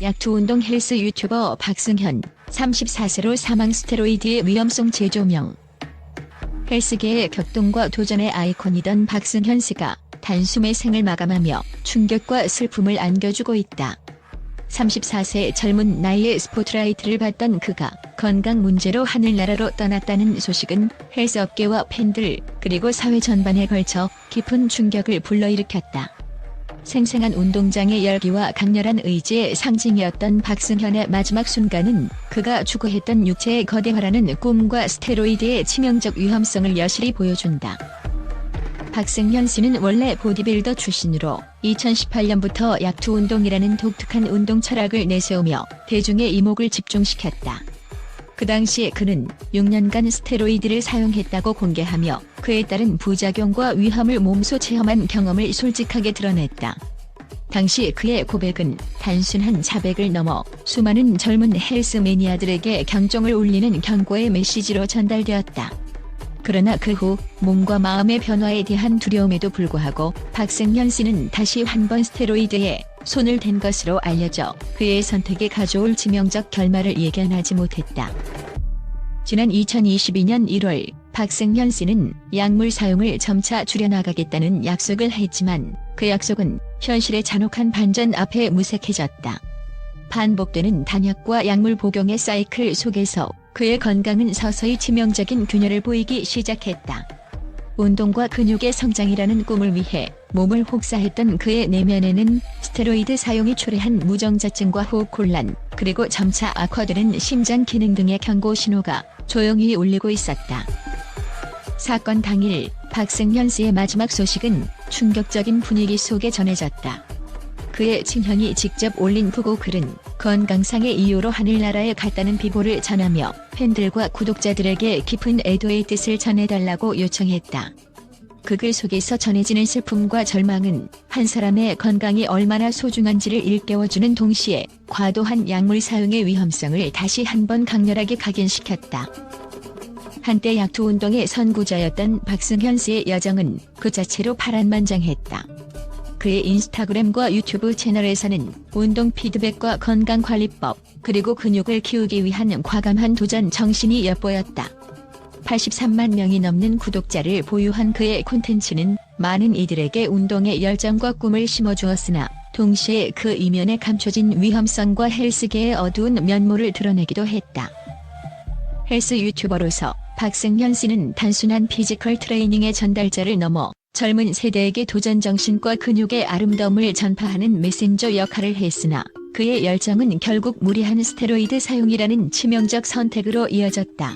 약투운동 헬스 유튜버 박승현, 34세로 사망. 스테로이드의 위험성 재조명. 헬스계의 격동과 도전의 아이콘이던 박승현 씨가 단숨에 생을 마감하며 충격과 슬픔을 안겨주고 있다. 34세 젊은 나이에 스포트라이트를 받던 그가 건강 문제로 하늘나라로 떠났다는 소식은 헬스업계와 팬들 그리고 사회 전반에 걸쳐 깊은 충격을 불러일으켰다. 생생한 운동장의 열기와 강렬한 의지의 상징이었던 박승현의 마지막 순간은 그가 추구했던 육체의 거대화라는 꿈과 스테로이드의 치명적 위험성을 여실히 보여준다. 박승현 씨는 원래 보디빌더 출신으로 2018년부터 약투운동이라는 독특한 운동 철학을 내세우며 대중의 이목을 집중시켰다. 그 당시 그는 6년간 스테로이드를 사용했다고 공개하며 그에 따른 부작용과 위험을 몸소 체험한 경험을 솔직하게 드러냈다. 당시 그의 고백은 단순한 자백을 넘어 수많은 젊은 헬스 매니아들에게 경종을 울리는 경고의 메시지로 전달되었다. 그러나 그 후 몸과 마음의 변화에 대한 두려움에도 불구하고 박승현 씨는 다시 한 번 스테로이드에 손을 댄 것으로 알려져 그의 선택이 가져올 치명적 결말을 예견하지 못했다. 지난 2022년 1월 박승현 씨는 약물 사용을 점차 줄여나가겠다는 약속을 했지만 그 약속은 현실의 잔혹한 반전 앞에 무색해졌다. 반복되는 단약과 약물 복용의 사이클 속에서 그의 건강은 서서히 치명적인 균열을 보이기 시작했다. 운동과 근육의 성장이라는 꿈을 위해 몸을 혹사했던 그의 내면에는 스테로이드 사용이 초래한 무정자증과 호흡곤란, 그리고 점차 악화되는 심장 기능 등의 경고 신호가 조용히 울리고 있었다. 사건 당일 박승현 씨의 마지막 소식은 충격적인 분위기 속에 전해졌다. 그의 친형이 직접 올린 부고 글은 건강상의 이유로 하늘나라에 갔다는 비보를 전하며 팬들과 구독자들에게 깊은 애도의 뜻을 전해달라고 요청했다. 그 글 속에서 전해지는 슬픔과 절망은 한 사람의 건강이 얼마나 소중한지를 일깨워주는 동시에 과도한 약물 사용의 위험성을 다시 한번 강렬하게 각인시켰다. 한때 약투운동의 선구자였던 박승현 씨의 여정은 그 자체로 파란만장했다. 그의 인스타그램과 유튜브 채널에서는 운동 피드백과 건강관리법, 그리고 근육을 키우기 위한 과감한 도전 정신이 엿보였다. 83만 명이 넘는 구독자를 보유한 그의 콘텐츠는 많은 이들에게 운동의 열정과 꿈을 심어주었으나 동시에 그 이면에 감춰진 위험성과 헬스계의 어두운 면모를 드러내기도 했다. 헬스 유튜버로서 박승현 씨는 단순한 피지컬 트레이닝의 전달자를 넘어 젊은 세대에게 도전 정신과 근육의 아름다움을 전파하는 메신저 역할을 했으나 그의 열정은 결국 무리한 스테로이드 사용이라는 치명적 선택으로 이어졌다.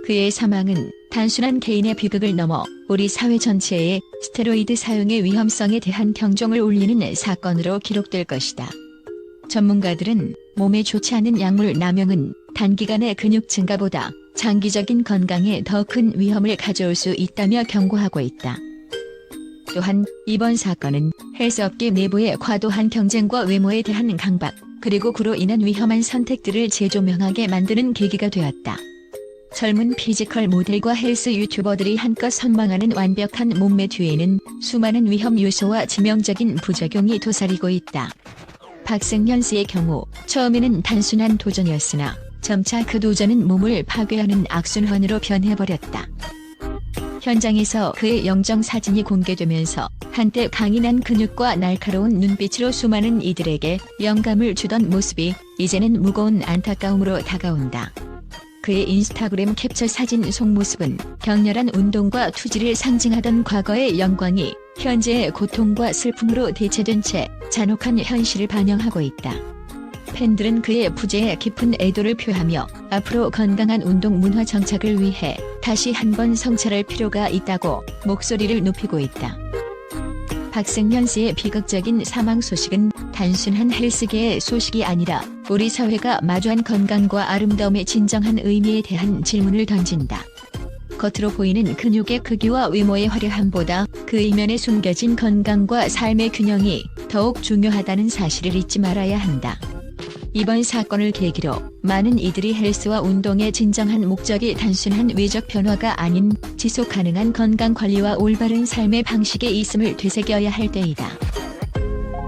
그의 사망은 단순한 개인의 비극을 넘어 우리 사회 전체의 스테로이드 사용의 위험성에 대한 경종을 울리는 사건으로 기록될 것이다. 전문가들은 몸에 좋지 않은 약물 남용은 단기간의 근육 증가보다 장기적인 건강에 더 큰 위험을 가져올 수 있다며 경고하고 있다. 또한 이번 사건은 헬스업계 내부의 과도한 경쟁과 외모에 대한 강박, 그리고 그로 인한 위험한 선택들을 재조명하게 만드는 계기가 되었다. 젊은 피지컬 모델과 헬스 유튜버들이 한껏 선망하는 완벽한 몸매 뒤에는 수많은 위험 요소와 치명적인 부작용이 도사리고 있다. 박승현 씨의 경우 처음에는 단순한 도전이었으나 점차 그 도전은 몸을 파괴하는 악순환으로 변해버렸다. 현장에서 그의 영정 사진이 공개되면서 한때 강인한 근육과 날카로운 눈빛으로 수많은 이들에게 영감을 주던 모습이 이제는 무거운 안타까움으로 다가온다. 그의 인스타그램 캡처 사진 속모습은 격렬한 운동과 투지를 상징하던 과거의 영광이 현재의 고통과 슬픔으로 대체된 채 잔혹한 현실을 반영하고 있다. 팬들은 그의 부재에 깊은 애도를 표하며 앞으로 건강한 운동 문화 정착을 위해 다시 한번 성찰할 필요가 있다고 목소리를 높이고 있다. 박승현 씨의 비극적인 사망 소식은 단순한 헬스계의 소식이 아니라 우리 사회가 마주한 건강과 아름다움의 진정한 의미에 대한 질문을 던진다. 겉으로 보이는 근육의 크기와 외모의 화려함보다 그 이면에 숨겨진 건강과 삶의 균형이 더욱 중요하다는 사실을 잊지 말아야 한다. 이번 사건을 계기로 많은 이들이 헬스와 운동의 진정한 목적이 단순한 외적 변화가 아닌 지속 가능한 건강관리와 올바른 삶의 방식에 있음을 되새겨야 할 때이다.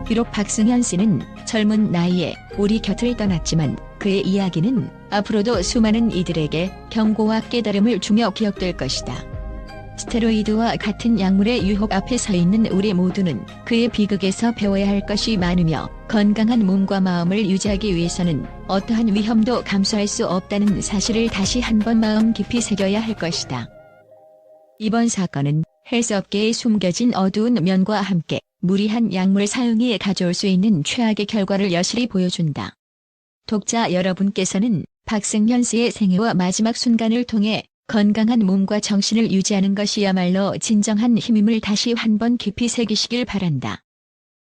비록 박승현 씨는 젊은 나이에 우리 곁을 떠났지만 그의 이야기는 앞으로도 수많은 이들에게 경고와 깨달음을 주며 기억될 것이다. 스테로이드와 같은 약물의 유혹 앞에 서 있는 우리 모두는 그의 비극에서 배워야 할 것이 많으며 건강한 몸과 마음을 유지하기 위해서는 어떠한 위험도 감수할 수 없다는 사실을 다시 한번 마음 깊이 새겨야 할 것이다. 이번 사건은 헬스업계에 숨겨진 어두운 면과 함께 무리한 약물 사용이 가져올 수 있는 최악의 결과를 여실히 보여준다. 독자 여러분께서는 박승현 씨의 생애와 마지막 순간을 통해 건강한 몸과 정신을 유지하는 것이야말로 진정한 힘임을 다시 한번 깊이 새기시길 바란다.